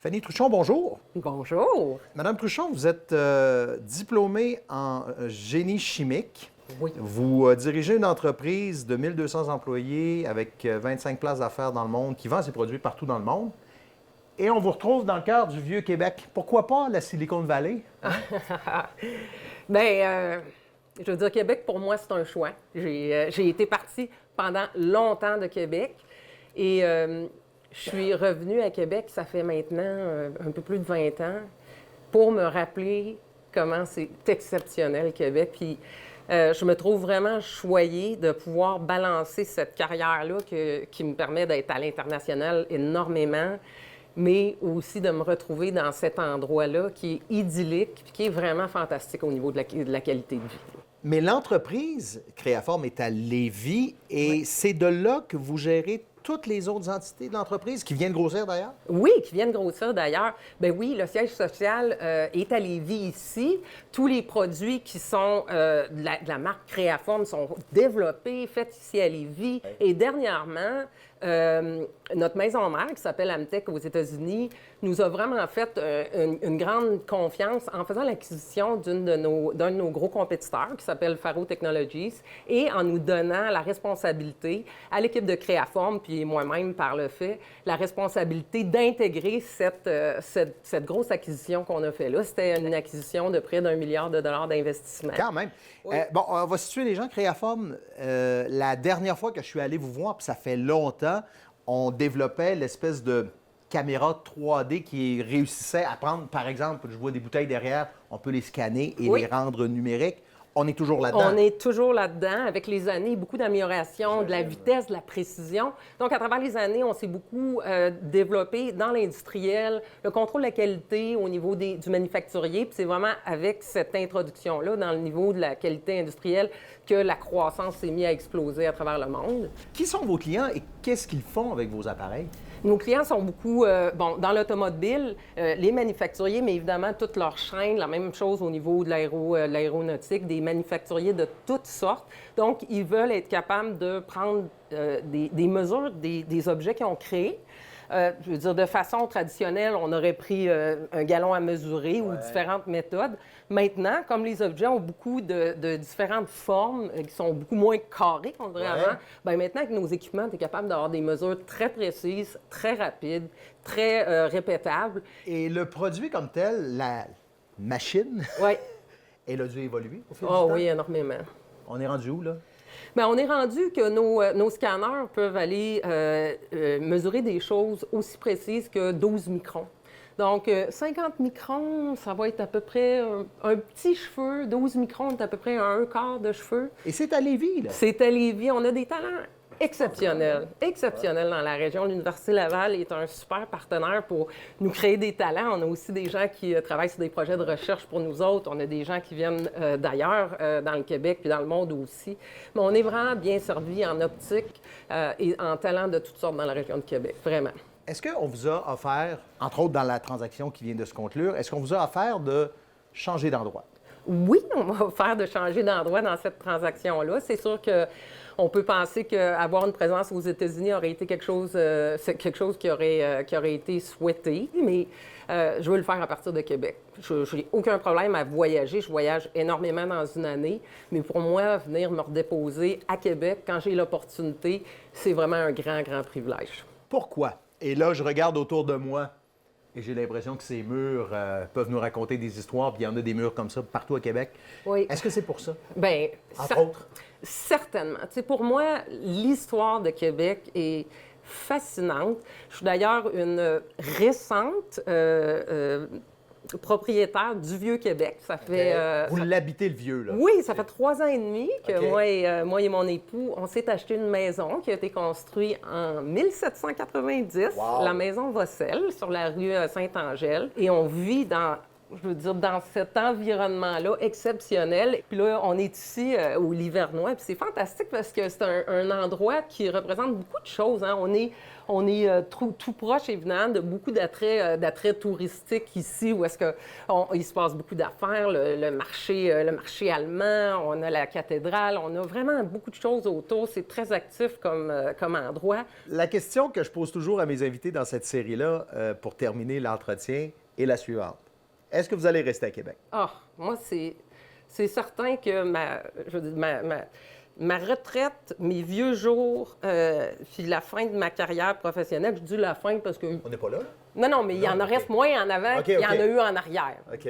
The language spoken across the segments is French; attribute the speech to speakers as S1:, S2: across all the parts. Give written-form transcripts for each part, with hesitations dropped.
S1: Fanny Truchon, bonjour.
S2: Bonjour.
S1: Madame Truchon, vous êtes diplômée en génie chimique.
S2: Oui.
S1: Vous dirigez une entreprise de 1200 employés avec 25 places d'affaires dans le monde qui vend ses produits partout dans le monde. Et on vous retrouve dans le cœur du Vieux-Québec. Pourquoi pas la Silicon Valley?
S2: Je veux dire, Québec, pour moi, c'est un choix. J'ai été partie pendant longtemps de Québec et je suis revenue à Québec, ça fait maintenant un peu plus de 20 ans, pour me rappeler comment c'est exceptionnel, Québec. Puis je me trouve vraiment choyée de pouvoir balancer cette carrière-là qui me permet d'être à l'international énormément, mais aussi de me retrouver dans cet endroit-là qui est idyllique puis qui est vraiment fantastique au niveau de la qualité de vie.
S1: Mais l'entreprise Créaforme est à Lévis et
S2: Oui.
S1: c'est de là que vous gérez toutes les autres entités de l'entreprise qui viennent grossir d'ailleurs?
S2: Oui, qui viennent grossir d'ailleurs. Ben oui, le siège social est à Lévis ici. Tous les produits qui sont de la marque Créaforme sont développés, faits ici à Lévis. Et dernièrement, notre maison mère, qui s'appelle Amtech aux États-Unis, nous a vraiment fait une grande confiance en faisant l'acquisition d'un de nos gros compétiteurs, qui s'appelle Faro Technologies, et en nous donnant la responsabilité à l'équipe de Créaforme, puis moi-même par le fait, la responsabilité d'intégrer cette grosse acquisition qu'on a fait là. C'était une acquisition de près d'1 milliard de dollars d'investissement.
S1: Quand même.
S2: Oui.
S1: Bon, on va situer les gens. Créaforme, la dernière fois que je suis allé vous voir, puis ça fait longtemps, on développait l'espèce de caméra 3D qui réussissait à prendre, par exemple, je vois des bouteilles derrière, on peut les scanner et
S2: Oui.
S1: les rendre numériques. On est toujours là-dedans.
S2: On est toujours là-dedans, avec les années, beaucoup d'amélioration, de la vitesse, de la précision. Donc, à travers les années, on s'est beaucoup développé dans l'industriel, le contrôle de la qualité au niveau du manufacturier. Puis c'est vraiment avec cette introduction-là, dans le niveau de la qualité industrielle, que la croissance s'est mise à exploser à travers le monde.
S1: Qui sont vos clients et qu'est-ce qu'ils font avec vos appareils?
S2: Nos clients sont beaucoup, dans l'automobile, les manufacturiers, mais évidemment, toute leur chaîne, la même chose au niveau de l'aéronautique, des manufacturiers de toutes sortes. Donc, ils veulent être capables de prendre des mesures des objets qu'ils ont créés. Je veux dire, de façon traditionnelle, on aurait pris un galon à mesurer ou différentes méthodes. Maintenant, comme les objets ont beaucoup de différentes formes, qui sont beaucoup moins carrés qu'on dirait avant, bien maintenant, avec nos équipements, tu es capable d'avoir des mesures très précises, très rapides, très répétables.
S1: Et le produit comme tel, la machine,
S2: Oui.
S1: elle a dû évoluer au fil du
S2: Oh
S1: temps?
S2: oui, énormément.
S1: On est rendu où, là?
S2: Bien, on est rendu que nos scanners peuvent aller mesurer des choses aussi précises que 12 microns. Donc, 50 microns, ça va être à peu près un petit cheveu. 12 microns, c'est à peu près un quart de cheveu.
S1: Et c'est à Lévis, là.
S2: C'est à Lévis. On a des talents exceptionnels dans la région. L'Université Laval est un super partenaire pour nous créer des talents. On a aussi des gens qui travaillent sur des projets de recherche pour nous autres. On a des gens qui viennent d'ailleurs, dans le Québec puis dans le monde aussi. Mais on est vraiment bien servi en optique et en talent de toutes sortes dans la région de Québec, vraiment.
S1: Est-ce qu'on vous a offert, entre autres dans la transaction qui vient de se conclure, est-ce qu'on vous a offert de changer d'endroit?
S2: Oui, on va faire de changer d'endroit dans cette transaction-là. C'est sûr qu'on peut penser qu'avoir une présence aux États-Unis aurait été quelque chose qui aurait été souhaité, mais je veux le faire à partir de Québec. Je n'ai aucun problème à voyager. Je voyage énormément dans une année, mais pour moi, venir me redéposer à Québec quand j'ai l'opportunité, c'est vraiment un grand, grand privilège.
S1: Pourquoi? Et là, je regarde autour de moi et j'ai l'impression que ces murs peuvent nous raconter des histoires, puis il y en a des murs comme ça partout à Québec.
S2: Oui.
S1: Est-ce que c'est pour ça?
S2: Bien,
S1: Entre autres?
S2: certainement. Tu sais, pour moi, l'histoire de Québec est fascinante. Je suis d'ailleurs une récente propriétaire du Vieux-Québec. Ça fait...
S1: Vous l'habitez, le vieux, là?
S2: Oui, ça fait 3 ans et demi que
S1: OK.
S2: moi et mon époux, on s'est acheté une maison qui a été construite en 1790,
S1: Wow.
S2: la maison Vossel, sur la rue Sainte-Angèle. Et on vit dans je veux dire, dans cet environnement-là exceptionnel. Puis là, on est ici au Livernois, puis c'est fantastique parce que c'est un endroit qui représente beaucoup de choses, hein. On est tout proche, évidemment, de beaucoup d'attraits touristiques ici, où est-ce qu'il se passe beaucoup d'affaires, le marché allemand, on a la cathédrale, on a vraiment beaucoup de choses autour. C'est très actif comme endroit.
S1: La question que je pose toujours à mes invités dans cette série-là, pour terminer l'entretien, est la suivante. Est-ce que vous allez rester à Québec?
S2: Ah, moi, c'est certain que je veux dire, ma retraite, mes vieux jours, puis la fin de ma carrière professionnelle, je dis la fin parce que...
S1: On n'est pas là?
S2: Non, mais il y en reste moins en avant qu'il y en a eu en arrière.
S1: OK.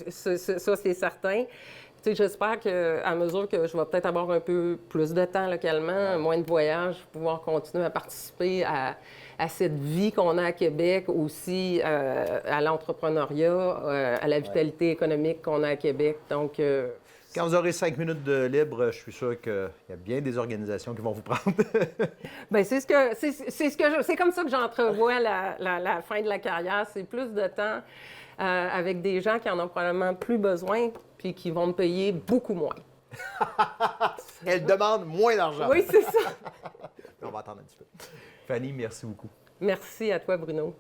S2: Ça, c'est certain. Tu sais, j'espère qu'à mesure que je vais peut-être avoir un peu plus de temps localement, moins de voyages, pouvoir continuer à participer à cette vie qu'on a à Québec, aussi à l'entrepreneuriat, à la vitalité économique qu'on a à Québec. Donc...
S1: Quand vous aurez 5 minutes de libre, je suis sûr qu'il y a bien des organisations qui vont vous prendre.
S2: Bien, c'est comme ça que j'entrevois la fin de la carrière. C'est plus de temps avec des gens qui en ont probablement plus besoin puis qui vont me payer beaucoup moins.
S1: Elle demande moins d'argent.
S2: Oui, c'est ça.
S1: On va attendre un petit peu. Fanny, merci beaucoup.
S2: Merci à toi, Bruno.